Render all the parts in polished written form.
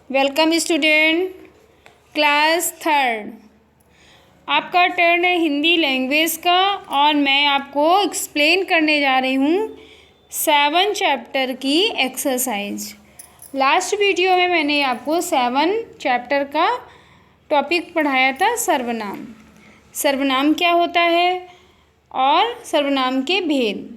Welcome student, class third. आपका turn है Hindi language का और मैं आपको एक्सप्लेन करने जा रही हूँ 7 चैप्टर की एक्सरसाइज। लास्ट वीडियो में मैंने आपको 7 चैप्टर का टॉपिक पढ़ाया था सर्वनाम। सर्वनाम क्या होता है और सर्वनाम के भेद।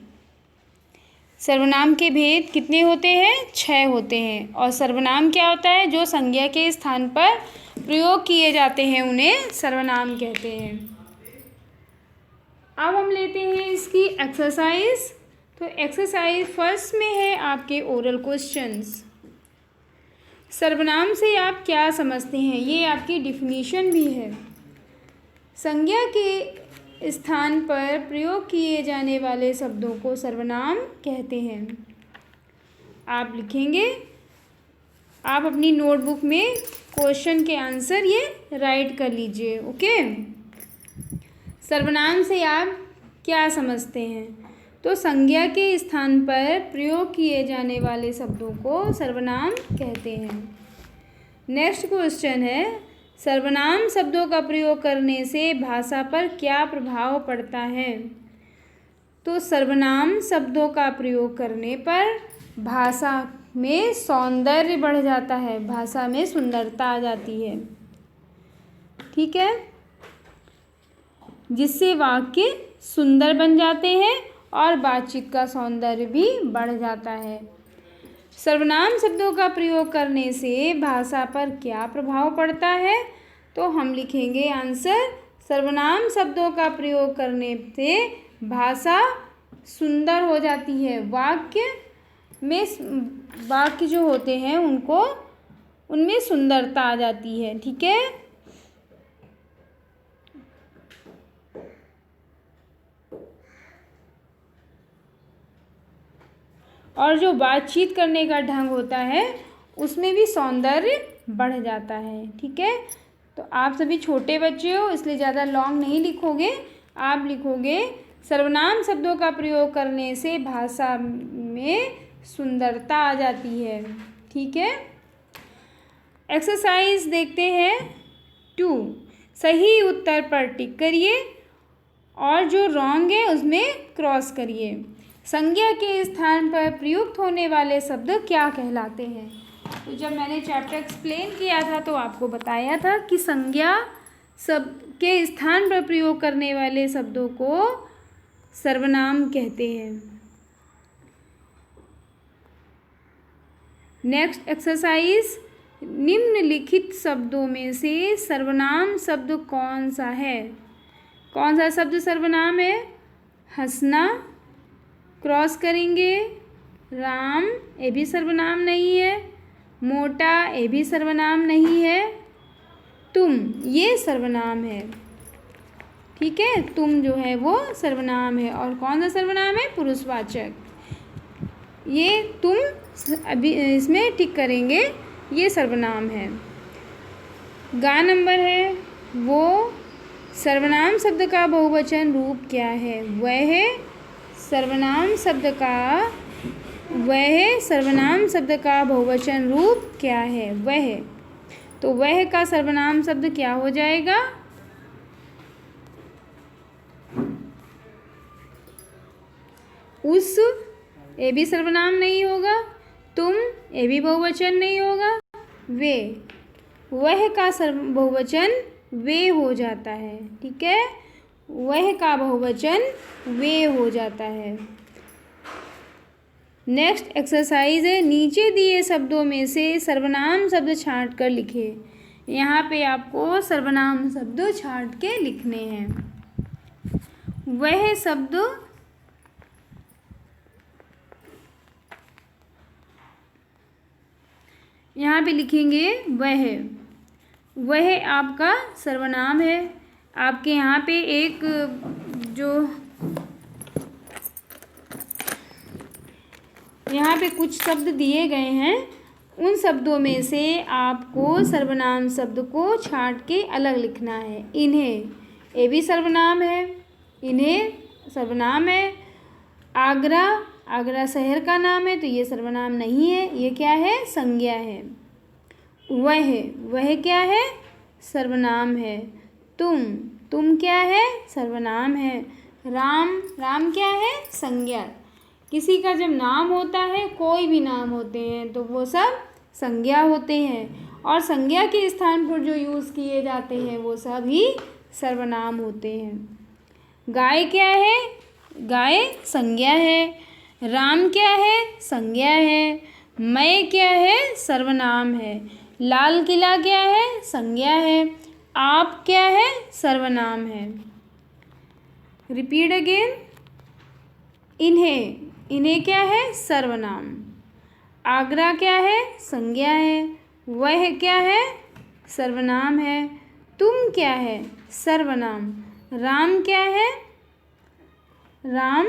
सर्वनाम के भेद कितने होते हैं? 6 होते हैं। और सर्वनाम क्या होता है? जो संज्ञा के स्थान पर प्रयोग किए जाते हैं उन्हें सर्वनाम कहते हैं। अब हम लेते हैं इसकी एक्सरसाइज। तो एक्सरसाइज फर्स्ट में है आपके ओरल क्वेश्चंस। सर्वनाम से आप क्या समझते हैं? ये आपकी डिफिनीशन भी है। संज्ञा के स्थान पर प्रयोग किए जाने वाले शब्दों को सर्वनाम कहते हैं। आप लिखेंगे, आप अपनी नोटबुक में क्वेश्चन के आंसर ये राइट कर लीजिए। ओके, सर्वनाम से आप क्या समझते हैं? तो संज्ञा के स्थान पर प्रयोग किए जाने वाले शब्दों को सर्वनाम कहते हैं। नेक्स्ट क्वेश्चन है, सर्वनाम शब्दों का प्रयोग करने से भाषा पर क्या प्रभाव पड़ता है? तो सर्वनाम शब्दों का प्रयोग करने पर भाषा में सौंदर्य बढ़ जाता है, भाषा में सुंदरता आ जाती है। ठीक है, जिससे वाक्य सुंदर बन जाते हैं और बातचीत का सौंदर्य भी बढ़ जाता है। सर्वनाम शब्दों का प्रयोग करने से भाषा पर क्या प्रभाव पड़ता है? तो हम लिखेंगे आंसर, सर्वनाम शब्दों का प्रयोग करने से भाषा सुंदर हो जाती है। वाक्य जो होते हैं उनमें सुंदरता आ जाती है। ठीक है, और जो बातचीत करने का ढंग होता है उसमें भी सौंदर्य बढ़ जाता है। ठीक है, तो आप सभी छोटे बच्चे हो इसलिए ज़्यादा लॉन्ग नहीं लिखोगे। आप लिखोगे सर्वनाम शब्दों का प्रयोग करने से भाषा में सुंदरता आ जाती है। ठीक है, एक्सरसाइज देखते हैं 2। सही उत्तर पर टिक करिए और जो रॉन्ग है उसमें क्रॉस करिए। संज्ञा के स्थान पर प्रयुक्त होने वाले शब्द क्या कहलाते हैं? तो जब मैंने चैप्टर एक्सप्लेन किया था तो आपको बताया था कि संज्ञा शब्द के स्थान पर प्रयोग करने वाले शब्दों को सर्वनाम कहते हैं। नेक्स्ट एक्सरसाइज, निम्नलिखित शब्दों में से सर्वनाम शब्द कौन सा है? कौन सा शब्द सर्वनाम है? हंसना, क्रॉस करेंगे। राम, ये भी सर्वनाम नहीं है। मोटा, ये भी सर्वनाम नहीं है। तुम, ये सर्वनाम है। ठीक है, तुम जो है वो सर्वनाम है। और कौन सा सर्वनाम है? पुरुषवाचक। ये तुम अभी इसमें टिक करेंगे, ये सर्वनाम है। गा नंबर है, वो सर्वनाम शब्द का बहुवचन रूप क्या है? वह सर्वनाम शब्द का बहुवचन रूप क्या है? वह। तो वह का सर्वनाम शब्द क्या हो जाएगा? उस, ये भी सर्वनाम नहीं होगा। तुम, ये भी बहुवचन नहीं होगा। वे, वह का बहुवचन वे हो जाता है। ठीक है, वह का बहुवचन वे हो जाता है। नेक्स्ट एक्सरसाइज है, नीचे दिए शब्दों में से सर्वनाम शब्द छांट कर लिखे। यहाँ पे आपको सर्वनाम शब्द छांट के लिखने हैं। वह शब्द यहाँ पे लिखेंगे वह आपका सर्वनाम है। आपके यहाँ पे एक जो यहाँ पे कुछ शब्द दिए गए हैं, उन शब्दों में से आपको सर्वनाम शब्द को छांट के अलग लिखना है। इन्हें, ये भी सर्वनाम है। इन्हें सर्वनाम है। आगरा, आगरा शहर का नाम है तो ये सर्वनाम नहीं है, ये क्या है? संज्ञा है। वह क्या है? सर्वनाम है। तुम क्या है? सर्वनाम है। राम क्या है? संज्ञा। किसी का जब नाम होता है, कोई भी नाम होते हैं, तो वो सब संज्ञा होते हैं, और संज्ञा के स्थान पर जो यूज़ किए जाते हैं वो सब ही सर्वनाम होते हैं। गाय क्या है? गाय संज्ञा है। राम क्या है? संज्ञा है। मैं क्या है? सर्वनाम है। लाल किला क्या है? संज्ञा है। आप क्या है? सर्वनाम है। Repeat again. इन्हें क्या है? सर्वनाम। आगरा क्या है? संज्ञा है। वह क्या है? सर्वनाम है। तुम क्या है? सर्वनाम। राम क्या है? राम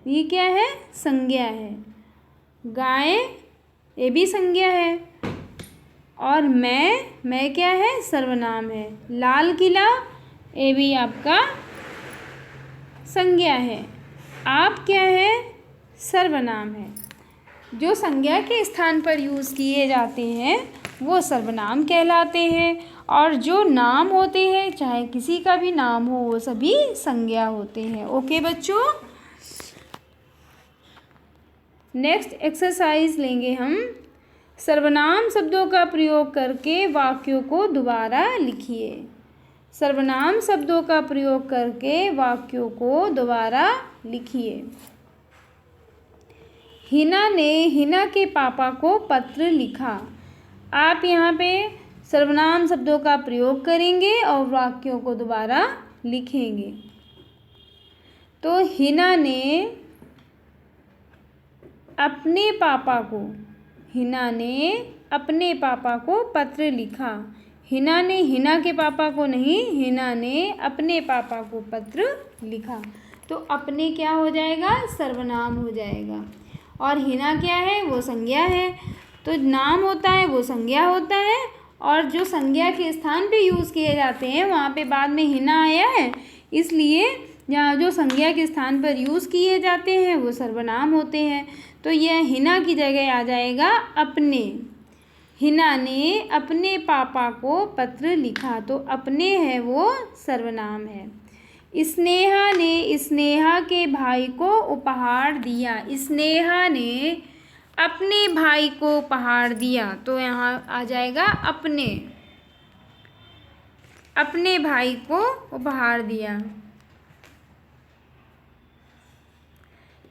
ये क्या है? संज्ञा है। गाय ये भी संज्ञा है। और मैं क्या है? सर्वनाम है। लाल किला ये भी आपका संज्ञा है। आप क्या है? सर्वनाम है। जो संज्ञा के स्थान पर यूज़ किए जाते हैं वो सर्वनाम कहलाते हैं, और जो नाम होते हैं, चाहे किसी का भी नाम हो, वो सभी संज्ञा होते हैं। ओके बच्चों, नेक्स्ट एक्सरसाइज लेंगे हम। सर्वनाम शब्दों का प्रयोग करके वाक्यों को दोबारा लिखिए। सर्वनाम शब्दों का प्रयोग करके वाक्यों को दोबारा लिखिए। हिना ने हिना के पापा को पत्र लिखा। आप यहाँ पे सर्वनाम शब्दों का प्रयोग करेंगे और वाक्यों को दोबारा लिखेंगे। तो हिना ने अपने पापा को पत्र लिखा। हिना ने हिना के पापा को नहीं, हिना ने अपने पापा को पत्र लिखा। तो अपने क्या हो जाएगा? सर्वनाम हो जाएगा। और हिना क्या है? वो संज्ञा है। तो नाम होता है वो संज्ञा होता है, और जो संज्ञा के स्थान पे यूज़ किए जाते हैं वहाँ पे बाद में हिना आया है, इसलिए यहाँ जो संज्ञा के स्थान पर यूज़ किए जाते हैं वो सर्वनाम होते हैं। तो यह हिना की जगह आ जाएगा अपने। हिना ने अपने पापा को पत्र लिखा, तो अपने है वो सर्वनाम है। स्नेहा ने स्नेहा के भाई को उपहार दिया। स्नेहा ने अपने भाई को उपहार दिया, तो यहाँ आ जाएगा अपने भाई को उपहार दिया।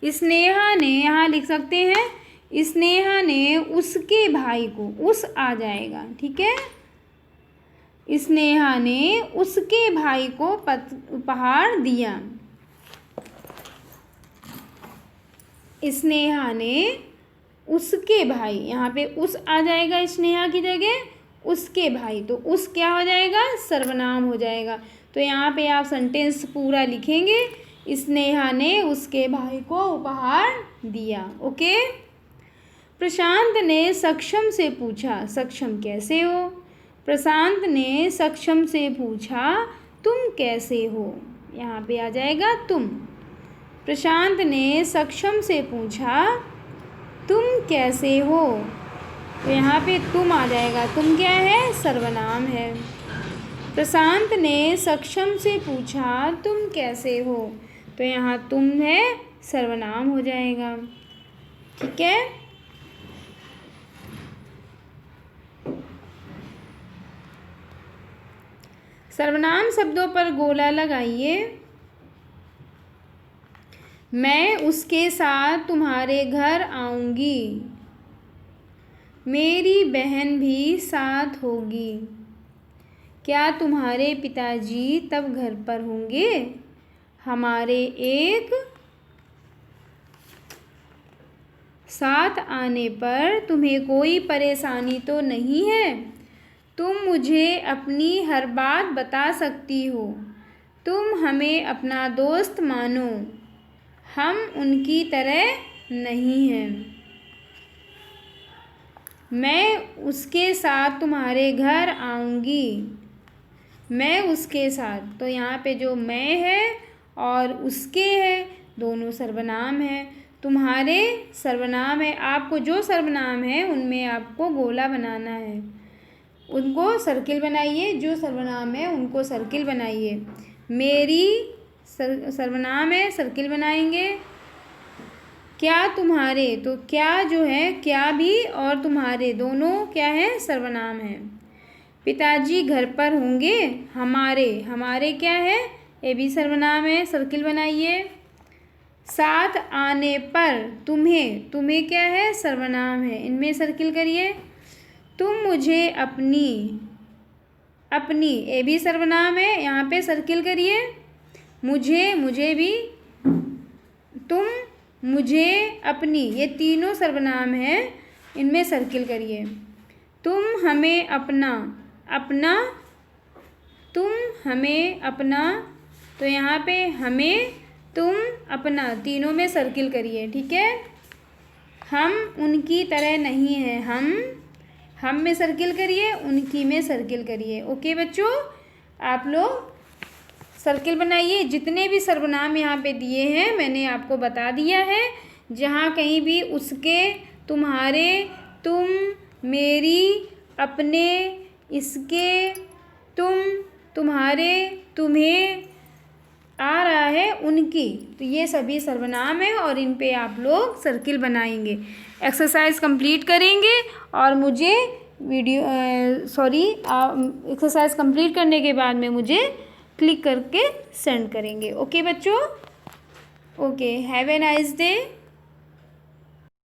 स्नेहा ने, यहाँ लिख सकते हैं, स्नेहा ने उसके भाई को, उस आ जाएगा, ठीक है। स्नेहा ने उसके भाई को उपहार दिया। स्नेहा ने उसके भाई, यहाँ पे उस आ जाएगा स्नेहा की जगह, उसके भाई, तो उस क्या हो जाएगा? सर्वनाम हो जाएगा। तो यहाँ पे आप सेंटेंस पूरा लिखेंगे, स्नेहा ने उसके भाई को उपहार दिया। ओके। प्रशांत ने सक्षम से पूछा, सक्षम कैसे हो? प्रशांत ने सक्षम से पूछा, तुम कैसे हो? यहाँ पे आ जाएगा तुम। प्रशांत ने सक्षम से पूछा, तुम कैसे हो? तो यहाँ पे तुम आ जाएगा। तुम क्या है? सर्वनाम है। प्रशांत ने सक्षम से पूछा, तुम कैसे हो? तो यहाँ तुम है, सर्वनाम हो जाएगा, ठीक है। सर्वनाम शब्दों पर गोला लगाइए। मैं उसके साथ तुम्हारे घर आऊँगी। मेरी बहन भी साथ होगी। क्या तुम्हारे पिताजी तब घर पर होंगे? हमारे एक साथ आने पर तुम्हें कोई परेशानी तो नहीं है? तुम मुझे अपनी हर बात बता सकती हो। तुम हमें अपना दोस्त मानो, हम उनकी तरह नहीं हैं। मैं उसके साथ तुम्हारे घर आऊँगी। मैं उसके साथ, तो यहाँ पे जो मैं है और उसके है, दोनों सर्वनाम है। तुम्हारे सर्वनाम है। आपको जो सर्वनाम है उनमें आपको गोला बनाना है। उनको सर्किल बनाइए, जो सर्वनाम है उनको सर्किल बनाइए। मेरी सर्वनाम है, सर्किल बनाएंगे। क्या तुम्हारे, तो क्या जो है, क्या भी और तुम्हारे दोनों क्या है, सर्वनाम है। पिताजी घर पर होंगे, हमारे, हमारे क्या है, ये भी सर्वनाम है, सर्किल बनाइए। साथ आने पर, तुम्हें, तुम्हें क्या है, सर्वनाम है, इनमें सर्किल करिए। तुम मुझे अपनी, अपनी, ये भी सर्वनाम है, यहाँ पे सर्किल करिए। मुझे, मुझे भी, तुम, मुझे, अपनी, ये तीनों सर्वनाम हैं, इनमें सर्किल करिए। तुम हमें अपना, अपना, तुम हमें अपना, तो यहाँ पे हमें, तुम, अपना, तीनों में सर्किल करिए, ठीक है। हम उनकी तरह नहीं हैं, हम में सर्किल करिए, उनकी में सर्किल करिए। ओके बच्चों, आप लोग सर्किल बनाइए। जितने भी सर्वनाम यहाँ पे दिए हैं मैंने आपको बता दिया है। जहाँ कहीं भी उसके, तुम्हारे, तुम, मेरी, अपने, इसके, तुम, तुम्हारे, तुम्हें आ रहा है उनकी, तो ये सभी सर्वनाम है और इन पे आप लोग सर्किल बनाएंगे। एक्सरसाइज कंप्लीट करेंगे और मुझे एक्सरसाइज कंप्लीट करने के बाद में मुझे क्लिक करके सेंड करेंगे। ओके बच्चों, okay, have a nice day.